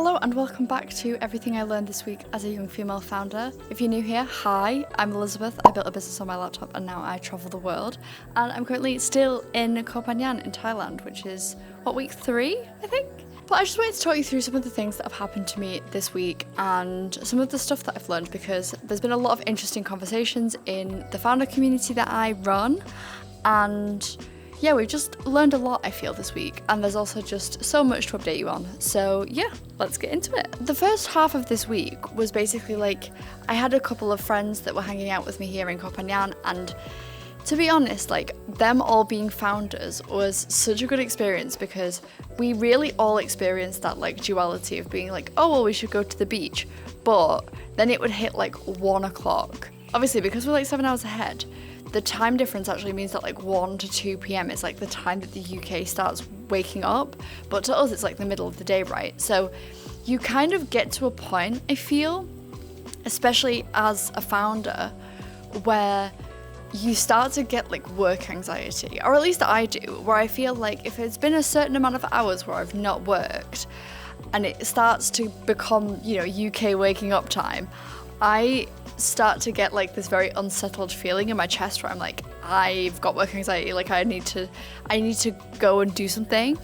Hello and welcome back to everything I learned this week as a young female founder. If you're new here, hi, I'm Elizabeth. I built a business on my laptop and now I travel the world. And I'm currently still in Koh Phangan in Thailand, which is, week 3, I think? But I just wanted to talk you through some of the things that have happened to me this week and some of the stuff that I've learned, because there's been a lot of interesting conversations in the founder community that I run. And yeah, we've just learned a lot, I feel, this week, and there's also just so much to update you on. So yeah, let's get into it. The first half of this week was basically like, I had a couple of friends that were hanging out with me here in Koh Phangan, and to be honest, like, them all being founders was such a good experience because we really all experienced that like duality of being like, oh well, we should go to the beach, but then it would hit like 1 o'clock. Obviously, because we're like 7 hours ahead, the time difference actually means that like 1 to 2 p.m. is like the time that the UK starts waking up, but to us it's like the middle of the day, right? So you kind of get to a point, I feel, especially as a founder, where you start to get like work anxiety, or at least I do, where I feel like if it's been a certain amount of hours where I've not worked and it starts to become, you know, UK waking up time, I start to get like this very unsettled feeling in my chest where I'm like, I've got work anxiety, like I need to go and do something.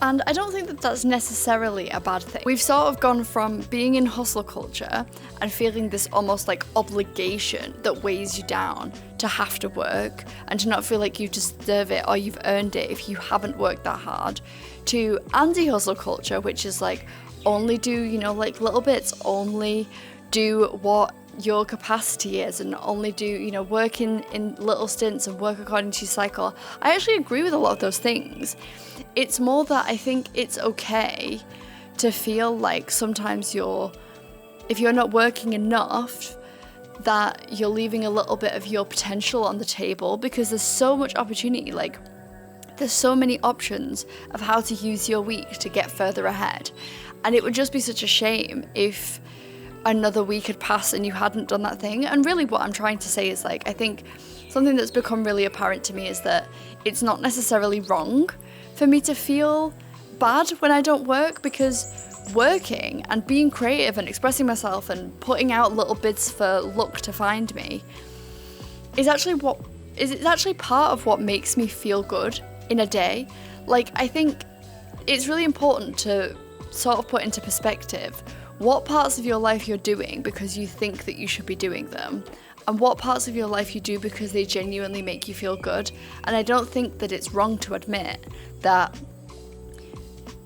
And I don't think that that's necessarily a bad thing. We've sort of gone from being in hustle culture and feeling this almost like obligation that weighs you down to have to work and to not feel like you deserve it or you've earned it if you haven't worked that hard, to anti-hustle culture, which is like, only do, you know, like little bits, only do what your capacity is, and only do, you know, work in little stints and work according to your cycle. I actually agree with a lot of those things. It's more that I think it's okay to feel like sometimes if you're not working enough, that you're leaving a little bit of your potential on the table, because there's so much opportunity. Like, there's so many options of how to use your week to get further ahead, and it would just be such a shame if another week had passed and you hadn't done that thing. And really what I'm trying to say is, like, I think something that's become really apparent to me is that it's not necessarily wrong for me to feel bad when I don't work, because working and being creative and expressing myself and putting out little bits for luck to find me is actually part of what makes me feel good in a day. Like, I think it's really important to sort of put into perspective what parts of your life you're doing because you think that you should be doing them, and what parts of your life you do because they genuinely make you feel good. And I don't think that it's wrong to admit that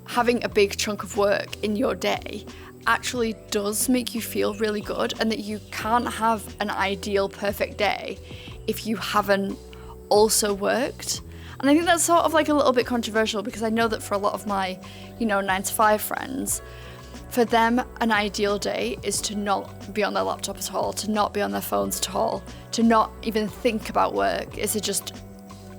having a big chunk of work in your day actually does make you feel really good, and that you can't have an ideal perfect day if you haven't also worked. And I think that's sort of like a little bit controversial, because I know that for a lot of my, 9 to 5 friends, for them, an ideal day is to not be on their laptop at all, to not be on their phones at all, to not even think about work, is to just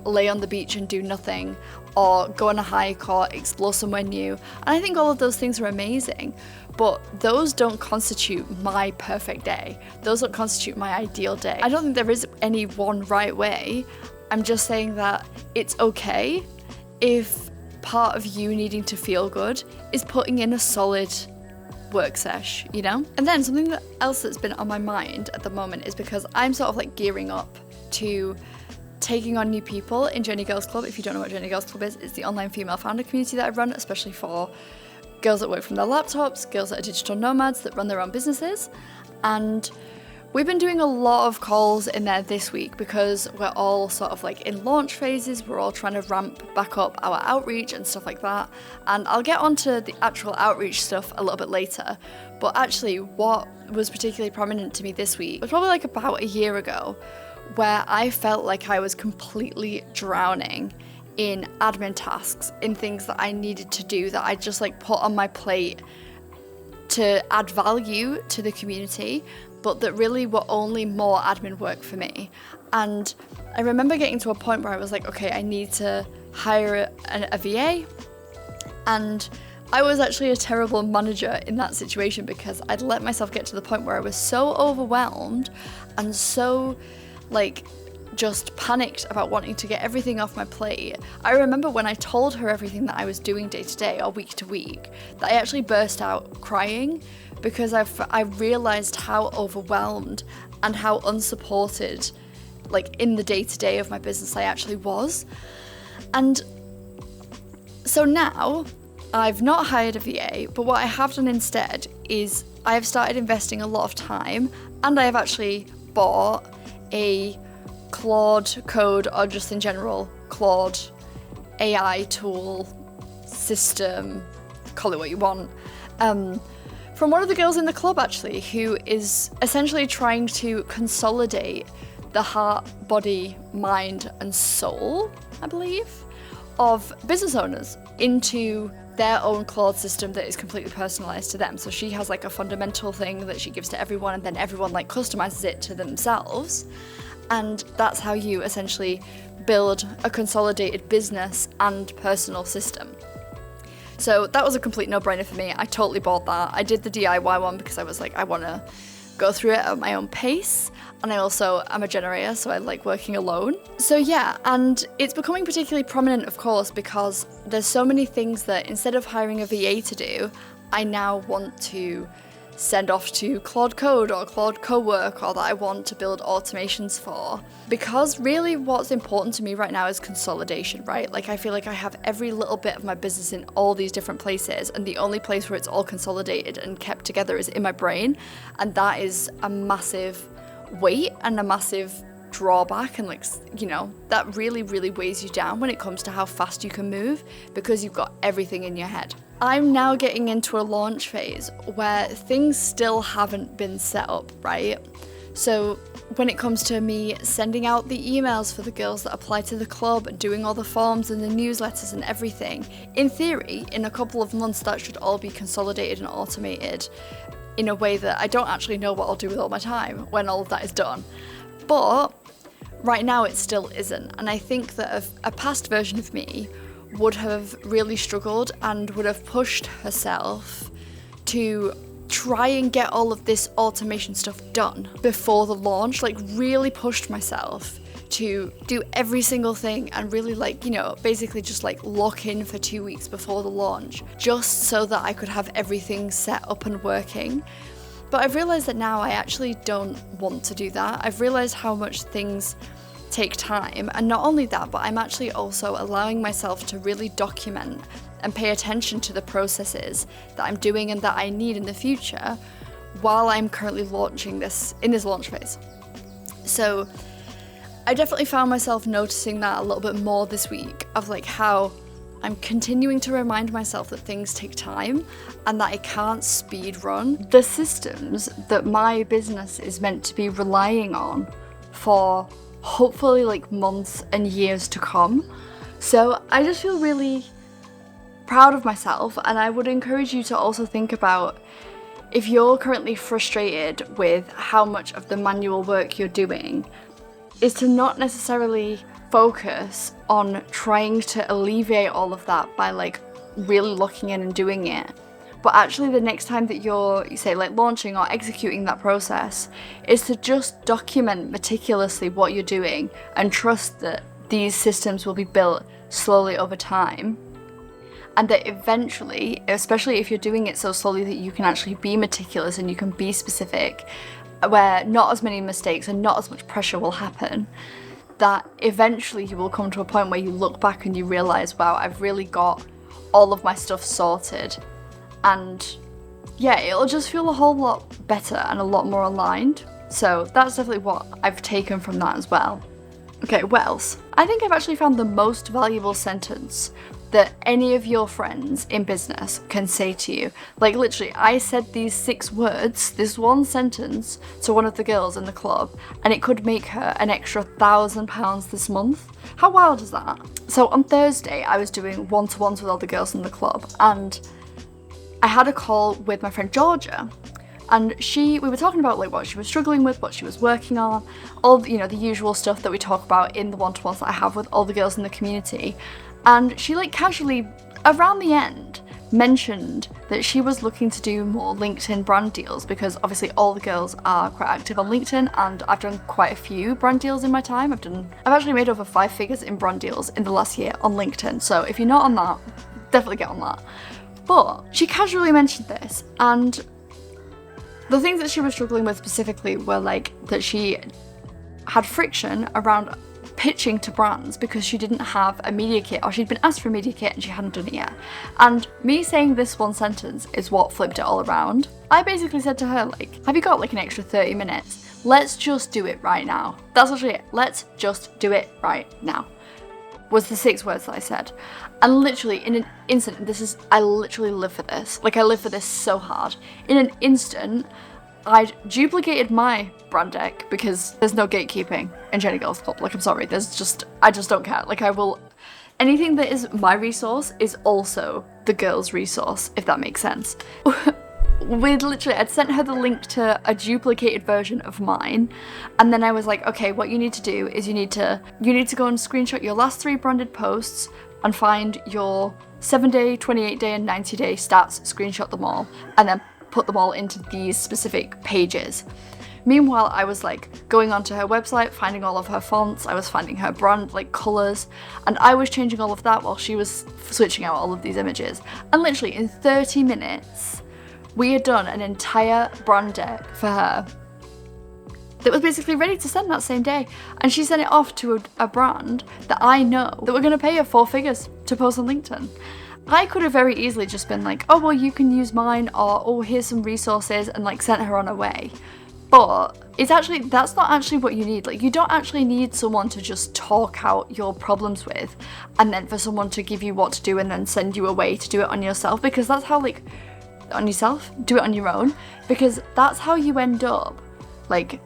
lay on the beach and do nothing, or go on a hike or explore somewhere new. And I think all of those things are amazing, but those don't constitute my perfect day. Those don't constitute my ideal day. I don't think there is any one right way. I'm just saying that it's okay if part of you needing to feel good is putting in a solid work sesh, And then something else that's been on my mind at the moment is because I'm sort of like gearing up to taking on new people in Journey Girls Club. If you don't know what Journey Girls Club is, it's the online female founder community that I run, especially for girls that work from their laptops, girls that are digital nomads that run their own businesses. And we've been doing a lot of calls in there this week because we're all sort of like in launch phases. We're all trying to ramp back up our outreach and stuff like that. And I'll get onto the actual outreach stuff a little bit later. But actually, what was particularly prominent to me this week was probably like about a year ago, where I felt like I was completely drowning in admin tasks, in things that I needed to do that I just like put on my plate to add value to the community, but that really were only more admin work for me. And I remember getting to a point where I was like, okay, I need to hire a VA. And I was actually a terrible manager in that situation, because I'd let myself get to the point where I was so overwhelmed and so like just panicked about wanting to get everything off my plate. I remember when I told her everything that I was doing day to day or week to week, that I actually burst out crying because I realized how overwhelmed and how unsupported, like, in the day to day of my business I actually was. And so now I've not hired a VA, but what I have done instead is I have started investing a lot of time, and I have actually bought a Claude Code, or just in general Claude AI tool system, call it what you want, from one of the girls in the club actually, who is essentially trying to consolidate the heart, body, mind and soul, I believe, of business owners into their own Claude system that is completely personalized to them. So she has like a fundamental thing that she gives to everyone, and then everyone like customizes it to themselves. And that's how you essentially build a consolidated business and personal system. So that was a complete no-brainer for me. I totally bought that. I did the DIY one because I was like, I want to go through it at my own pace. And I also am a generator, so I like working alone. So yeah, and it's becoming particularly prominent, of course, because there's so many things that instead of hiring a VA to do, I now want to send off to Claude Code or Claude Cowork, or that I want to build automations for. Because really what's important to me right now is consolidation, right? Like I feel like I have every little bit of my business in all these different places, and the only place where it's all consolidated and kept together is in my brain. And that is a massive weight and a massive drawback, and like, you know, that really weighs you down when it comes to how fast you can move, because you've got everything in your head. I'm now getting into a launch phase where things still haven't been set up, right? So when it comes to me sending out the emails for the girls that apply to the club and doing all the forms and the newsletters and everything, in theory, in a couple of months that should all be consolidated and automated in a way that I don't actually know what I'll do with all my time when all of that is done. But right now it still isn't, and I think that a past version of me would have really struggled and would have pushed herself to try and get all of this automation stuff done before the launch, like really pushed myself to do every single thing and really like, you know, basically just like lock in for 2 weeks before the launch, just so that I could have everything set up and working. But I've realized that now I actually don't want to do that. I've realized how much things take time, and not only that, but I'm actually also allowing myself to really document and pay attention to the processes that I'm doing and that I need in the future while I'm currently launching this in this launch phase. So I definitely found myself noticing that a little bit more this week, of like how I'm continuing to remind myself that things take time and that I can't speed run the systems that my business is meant to be relying on for hopefully like months and years to come. So I just feel really proud of myself, and I would encourage you to also think about, if you're currently frustrated with how much of the manual work you're doing, is to not necessarily focus on trying to alleviate all of that by like really locking in and doing it, but actually the next time that you're, say, like launching or executing that process, is to just document meticulously what you're doing and trust that these systems will be built slowly over time, and that eventually, especially if you're doing it so slowly that you can actually be meticulous and you can be specific, where not as many mistakes and not as much pressure will happen, that eventually you will come to a point where you look back and you realize, wow, I've really got all of my stuff sorted. And yeah, it'll just feel a whole lot better and a lot more aligned. So that's definitely what I've taken from that as well. Okay, what else? I think I've actually found the most valuable sentence that any of your friends in business can say to you. Like literally, I said these 6 words, this one sentence, to one of the girls in the club, and it could make her an extra £1,000 this month. How wild is that? So on Thursday, I was doing one-to-ones with all the girls in the club, and I had a call with my friend Georgia, and we were talking about like what she was struggling with, what she was working on, all, you know, the usual stuff that we talk about in the one-to-ones that I have with all the girls in the community. And she like casually, around the end, mentioned that she was looking to do more LinkedIn brand deals, because obviously all the girls are quite active on LinkedIn, and I've done quite a few brand deals in my time. I've actually made over 5 figures in brand deals in the last year on LinkedIn, so if you're not on that, definitely get on that. But she casually mentioned this, and the things that she was struggling with specifically were like that she had friction around pitching to brands because she didn't have a media kit, or she'd been asked for a media kit and she hadn't done it yet. And me saying this one sentence is what flipped it all around. I basically said to her, like, have you got like an extra 30 minutes? Let's just do it right now. That's actually it. Let's just do it right now, was the 6 words that I said. And literally in an instant, I literally live for this. Like, I live for this so hard. In an instant, I'd duplicated my brand deck, because there's no gatekeeping in Jenny Girls Club. Like, I'm sorry, I just don't care. Like, anything that is my resource is also the girl's resource, if that makes sense. I'd sent her the link to a duplicated version of mine, and then I was like, okay, what you need to do is you need to go and screenshot your last 3 branded posts and find your 7-day, 28-day, and 90-day stats, screenshot them all, and then put them all into these specific pages. Meanwhile, I was like going onto her website, finding all of her fonts, I was finding her brand like colours, and I was changing all of that while she was switching out all of these images. And literally in 30 minutes, we had done an entire brand deck for her that was basically ready to send that same day. And she sent it off to a brand that I know that we're going to pay her 4 figures to post on LinkedIn. I could have very easily just been like, oh, well, you can use mine, or, oh, here's some resources, and like sent her on her way. But that's not actually what you need. Like, you don't actually need someone to just talk out your problems with, and then for someone to give you what to do and then send you away to do it on yourself, because that's how, like, on yourself, do it on your own, because that's how you end up, like,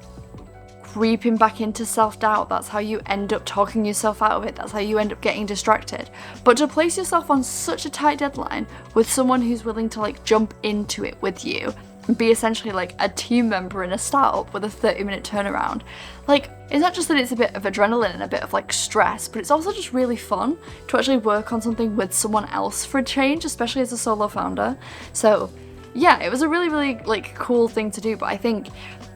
creeping back into self-doubt. That's how you end up talking yourself out of it. That's how you end up getting distracted. But to place yourself on such a tight deadline with someone who's willing to like jump into it with you and be essentially like a team member in a startup with a 30-minute turnaround, like, it's not just that it's a bit of adrenaline and a bit of like stress, but it's also just really fun to actually work on something with someone else for a change, especially as a solo founder. So yeah, it was a really, really like cool thing to do. But I think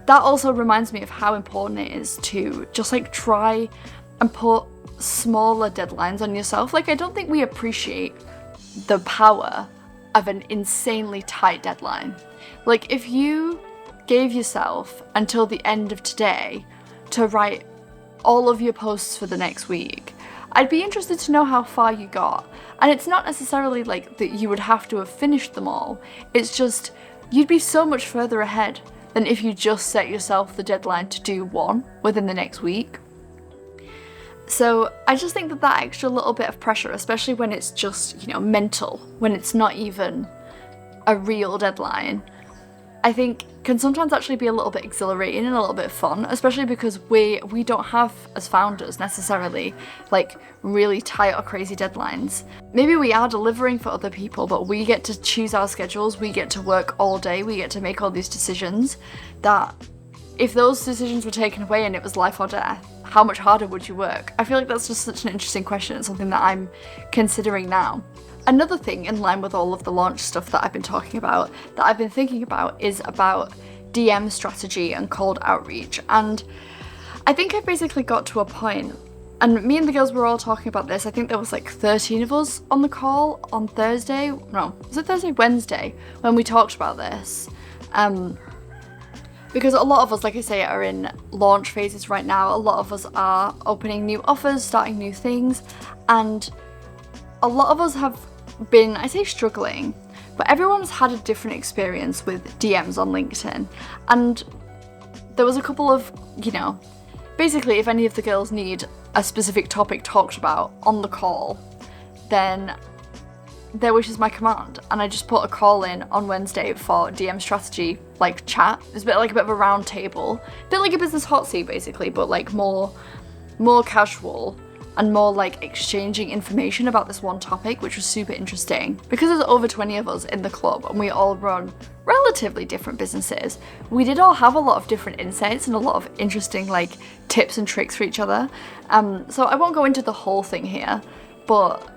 that also reminds me of how important it is to just like try and put smaller deadlines on yourself. Like, I don't think we appreciate the power of an insanely tight deadline. Like, if you gave yourself until the end of today to write all of your posts for the next week, I'd be interested to know how far you got. And it's not necessarily like that you would have to have finished them all. It's just, you'd be so much further ahead than if you just set yourself the deadline to do one within the next week. So I just think that extra little bit of pressure, especially when it's just, you know, mental, when it's not even a real deadline, I think can sometimes actually be a little bit exhilarating and a little bit fun, especially because we don't have, as founders, necessarily like really tight or crazy deadlines. Maybe we are delivering for other people, but we get to choose our schedules, we get to work all day, we get to make all these decisions that if those decisions were taken away and it was life or death, how much harder would you work? I feel like that's just such an interesting question. It's something that I'm considering now. Another thing in line with all of the launch stuff that I've been talking about, that I've been thinking about, is about DM strategy and cold outreach. And I think I basically got to a point, and me and the girls were all talking about this. I think there was like 13 of us on the call on Thursday. No, was it Thursday? Wednesday, when we talked about this. Because a lot of us, like I say, are in launch phases right now. A lot of us are opening new offers, starting new things, and a lot of us have been, I say struggling, but everyone's had a different experience with DMs on LinkedIn. And there was a couple of, you know, basically if any of the girls need a specific topic talked about on the call, then their wish is my command. And I just put a call in on Wednesday for DM strategy, like chat. It's a bit of a round table, a bit like a business hot seat basically, but like more casual and more like exchanging information about this one topic, which was super interesting. Because there's over 20 of us in the club and we all run relatively different businesses, we did all have a lot of different insights and a lot of interesting like tips and tricks for each other. So I won't go into the whole thing here, but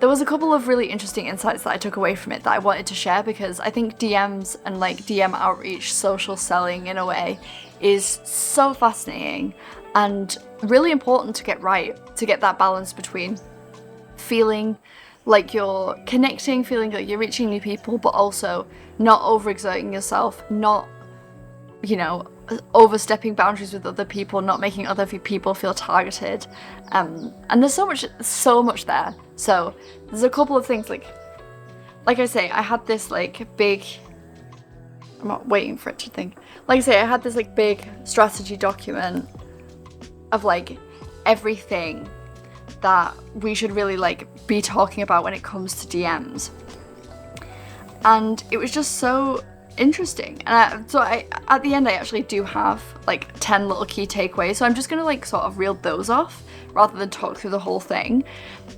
there was a couple of really interesting insights that I took away from it that I wanted to share, because I think DMs and like DM outreach, social selling in a way, is so fascinating and really important to get right, to get that balance between feeling like you're connecting, feeling like you're reaching new people, but also not overexerting yourself, not, you know, overstepping boundaries with other people, not making other people feel targeted. And there's so much there. So there's a couple of things, like I say, I had this like big, I'm not waiting for it to think. Like I say, I had this like big strategy document of like everything that we should really like be talking about when it comes to DMs. And it was just so interesting. And so at the end I actually do have like 10 little key takeaways, so I'm just gonna like sort of reel those off rather than talk through the whole thing.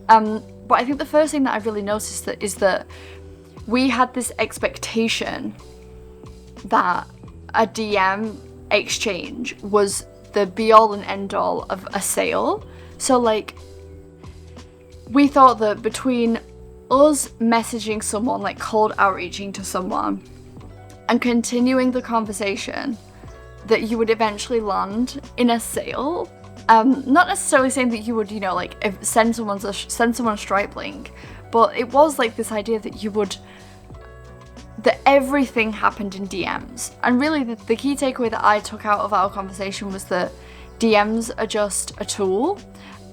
But I think the first thing that I've really noticed is that we had this expectation that a DM exchange was the be all and end all of a sale. So like we thought that between us messaging someone, like cold outreaching to someone and continuing the conversation, that you would eventually land in a sale. Not necessarily saying that you would, you know, like send someone a Stripe link, but it was like this idea that that everything happened in DMs. And really the key takeaway that I took out of our conversation was that DMs are just a tool,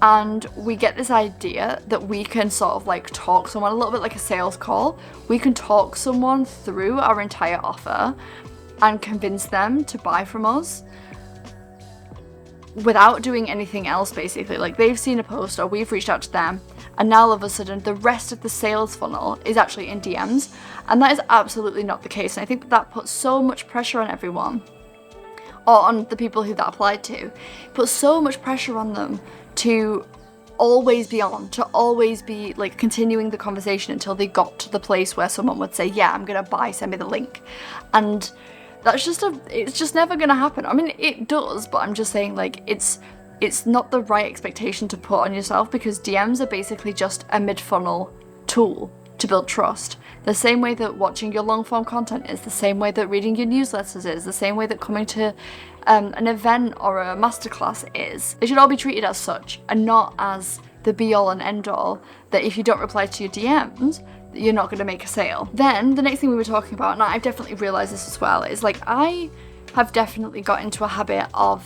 and we get this idea that we can sort of like talk someone, a little bit like a sales call. We can talk someone through our entire offer and convince them to buy from us without doing anything else, basically. Like they've seen a post or we've reached out to them, and now all of a sudden the rest of the sales funnel is actually in DMs. And that is absolutely not the case. And I think that puts so much pressure on everyone, or on the people who that applied to. It puts so much pressure on them to always be on, to always be like continuing the conversation until they got to the place where someone would say, yeah, I'm gonna buy, send me the link. And that's it's just never gonna happen. I mean, it does, but I'm just saying, like, it's not the right expectation to put on yourself, because DMs are basically just a mid-funnel tool to build trust. The same way that watching your long-form content is, the same way that reading your newsletters is, the same way that coming to an event or a masterclass is. They should all be treated as such, and not as the be-all and end-all that if you don't reply to your DMs, you're not going to make a sale. Then the next thing we were talking about, and I've definitely realised this as well, is like I have definitely got into a habit of,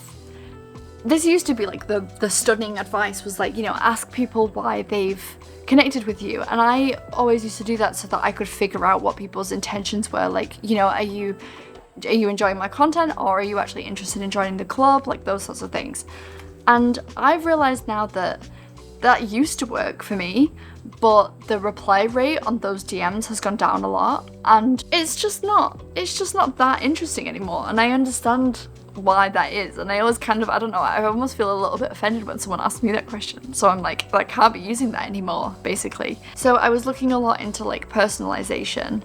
this used to be like the stunning advice was like, you know, ask people why they've connected with you. And I always used to do that so that I could figure out what people's intentions were. Like, you know, are you enjoying my content, or are you actually interested in joining the club? Like those sorts of things. And I've realized now that used to work for me, but the reply rate on those DMs has gone down a lot, and it's just not that interesting anymore. And I understand why that is, and I always kind of, I don't know, I almost feel a little bit offended when someone asks me that question. So I'm like, I can't be using that anymore, basically. So I was looking a lot into like personalization,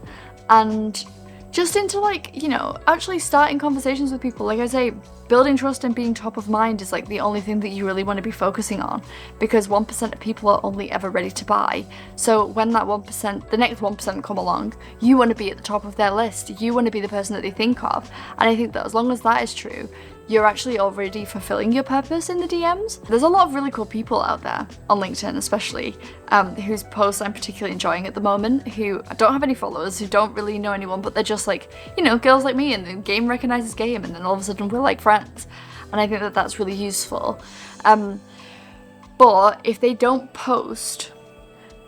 and just into like, you know, actually starting conversations with people. Like I say, building trust and being top of mind is like the only thing that you really want to be focusing on, because 1% of people are only ever ready to buy. So when that 1%, the next 1% come along, you want to be at the top of their list. You want to be the person that they think of. And I think that as long as that is true, you're actually already fulfilling your purpose in the DMs. There's a lot of really cool people out there on LinkedIn, especially, whose posts I'm particularly enjoying at the moment, who don't have any followers, who don't really know anyone, but they're just like, you know, girls like me, and the game recognizes game, and then all of a sudden we're like friends. And I think that that's really useful. But if they don't post,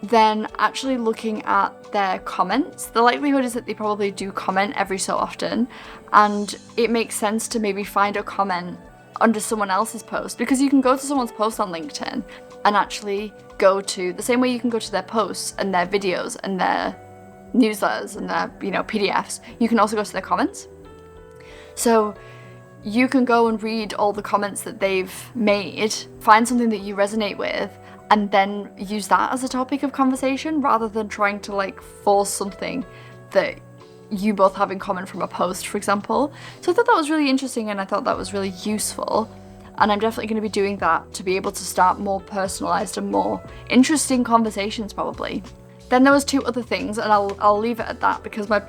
then actually looking at their comments, the likelihood is that they probably do comment every so often, and it makes sense to maybe find a comment under someone else's post, because you can go to someone's post on LinkedIn and actually go to, the same way you can go to their posts and their videos and their newsletters and their, you know, PDFs, you can also go to their comments. So you can go and read all the comments that they've made, find something that you resonate with, and then use that as a topic of conversation, rather than trying to like force something that you both have in common from a post, for example. So I thought that was really interesting, and I thought that was really useful. And I'm definitely going to be doing that to be able to start more personalized and more interesting conversations probably. Then there was 2 other things, and I'll leave it at that because my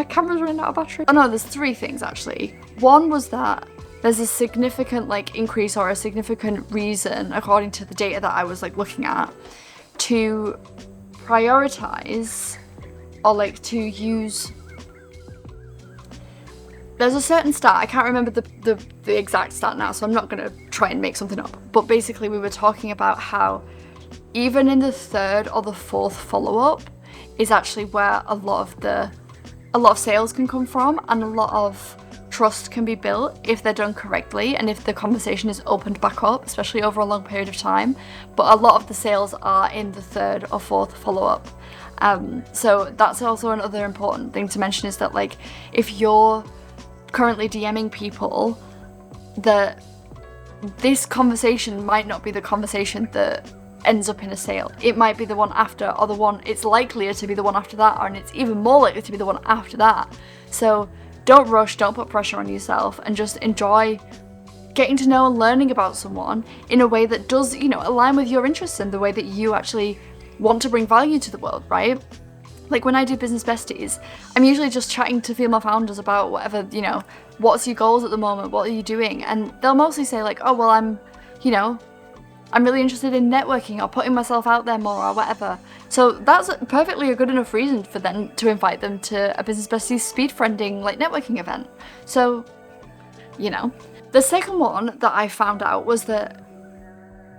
camera's running out of battery. Oh no, there's 3 things actually. One was that there's a significant like increase or a significant reason, according to the data that I was like looking at, to prioritize or like to use. There's a certain stat, I can't remember the exact stat now, so I'm not going to try and make something up. But basically we were talking about how even in the 3rd or the 4th follow-up is actually where a lot of sales can come from, and a lot of trust can be built if they're done correctly and if the conversation is opened back up, especially over a long period of time. But a lot of the sales are in the 3rd or 4th follow-up. So that's also another important thing to mention, is that like if you're currently DMing people, that this conversation might not be the conversation that ends up in a sale. It might be the one after, or the one, it's likelier to be the one after that, and it's even more likely to be the one after that. So don't rush, don't put pressure on yourself, and just enjoy getting to know and learning about someone in a way that does, you know, align with your interests and the way that you actually want to bring value to the world, right? Like when I do business besties, I'm usually just chatting to female founders about whatever, you know, what's your goals at the moment, what are you doing? And they'll mostly say like, oh, well, I'm really interested in networking or putting myself out there more or whatever. So that's perfectly a good enough reason for them to invite them to a business besties speed friending like networking event. So, you know. The second one that I found out was that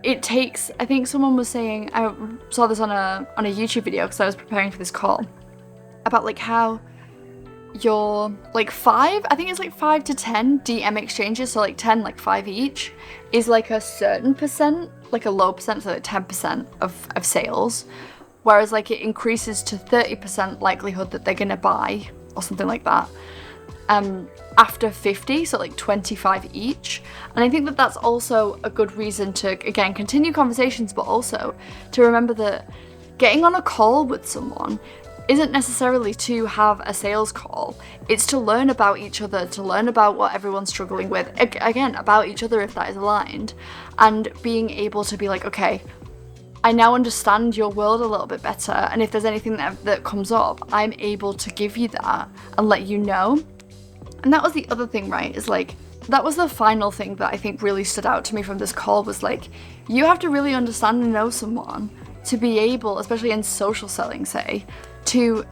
it takes, I think someone was saying, I saw this on a YouTube video because I was preparing for this call, about like how your like 5 to 10 DM exchanges, so like 10, like 5 each, is like a certain percent, like a low percent, so like 10% of sales, whereas like it increases to 30% likelihood that they're gonna buy or something like that after 50, so like 25 each. And I think that that's also a good reason to, again, continue conversations, but also to remember that getting on a call with someone isn't necessarily to have a sales call. It's to learn about each other, to learn about what everyone's struggling with, again, about each other if that is aligned, and being able to be like, okay, I now understand your world a little bit better, and if there's anything that comes up, I'm able to give you that and let you know. And that was the other thing, right, is like, that was the final thing that I think really stood out to me from this call, was like, you have to really understand and know someone to be able, especially in social selling, say, to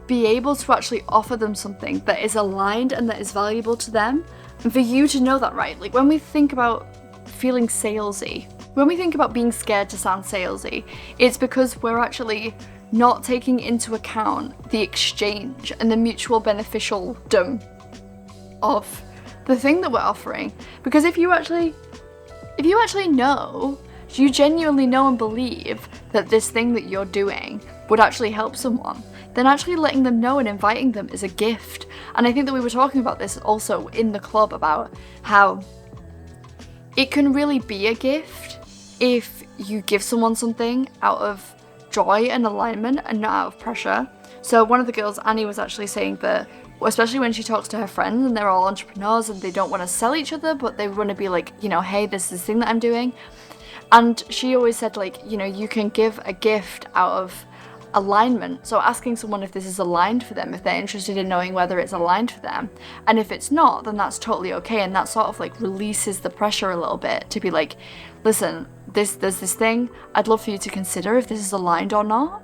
be able to actually offer them something that is aligned and that is valuable to them. And for you to know that, right? Like when we think about feeling salesy, when we think about being scared to sound salesy, it's because we're actually not taking into account the exchange and the mutual beneficialdom of the thing that we're offering. Because if you actually know, you genuinely know and believe that this thing that you're doing would actually help someone, then actually letting them know and inviting them is a gift. And I think that we were talking about this also in the club, about how it can really be a gift if you give someone something out of joy and alignment and not out of pressure. So one of the girls, Annie, was actually saying that, especially when she talks to her friends and they're all entrepreneurs and they don't want to sell each other, but they want to be like, you know, hey, this is this thing that I'm doing. And she always said, like, you know, you can give a gift out of alignment. So asking someone if this is aligned for them, if they're interested in knowing whether it's aligned for them. And if it's not, then that's totally okay. And that sort of like releases the pressure a little bit to be like, listen, there's this thing, I'd love for you to consider if this is aligned or not.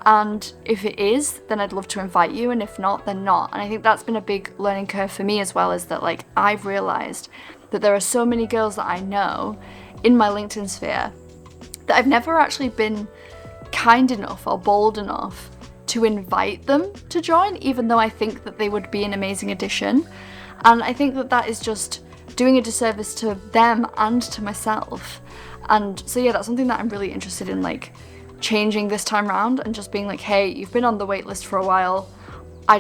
And if it is, then I'd love to invite you, and if not, then not. And I think that's been a big learning curve for me as well, is that like I've realized that there are so many girls that I know in my LinkedIn sphere that I've never actually been kind enough or bold enough to invite them to join, even though I think that they would be an amazing addition. And I think that that is just doing a disservice to them and to myself. And so yeah, that's something that I'm really interested in, like, changing this time around, and just being like, hey, you've been on the wait list for a while. I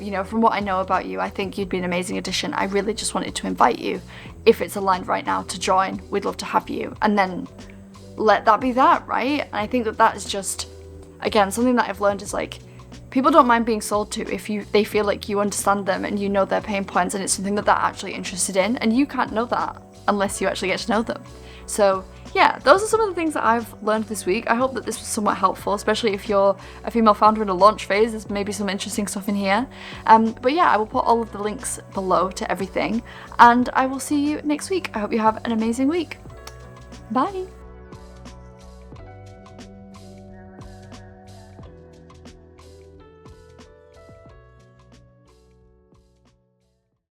you know, from what I know about you, I think you'd be an amazing addition. I really just wanted to invite you, if it's aligned right now, to join. We'd love to have you. And then let that be that, right? And I think that that is just, again, something that I've learned is like, people don't mind being sold to if they feel like you understand them and you know their pain points and it's something that they're actually interested in, and you can't know that unless you actually get to know them. So yeah, those are some of the things that I've learned this week. I hope that this was somewhat helpful, especially if you're a female founder in a launch phase. There's maybe some interesting stuff in here. But yeah, I will put all of the links below to everything, and I will see you next week. I hope you have an amazing week. Bye.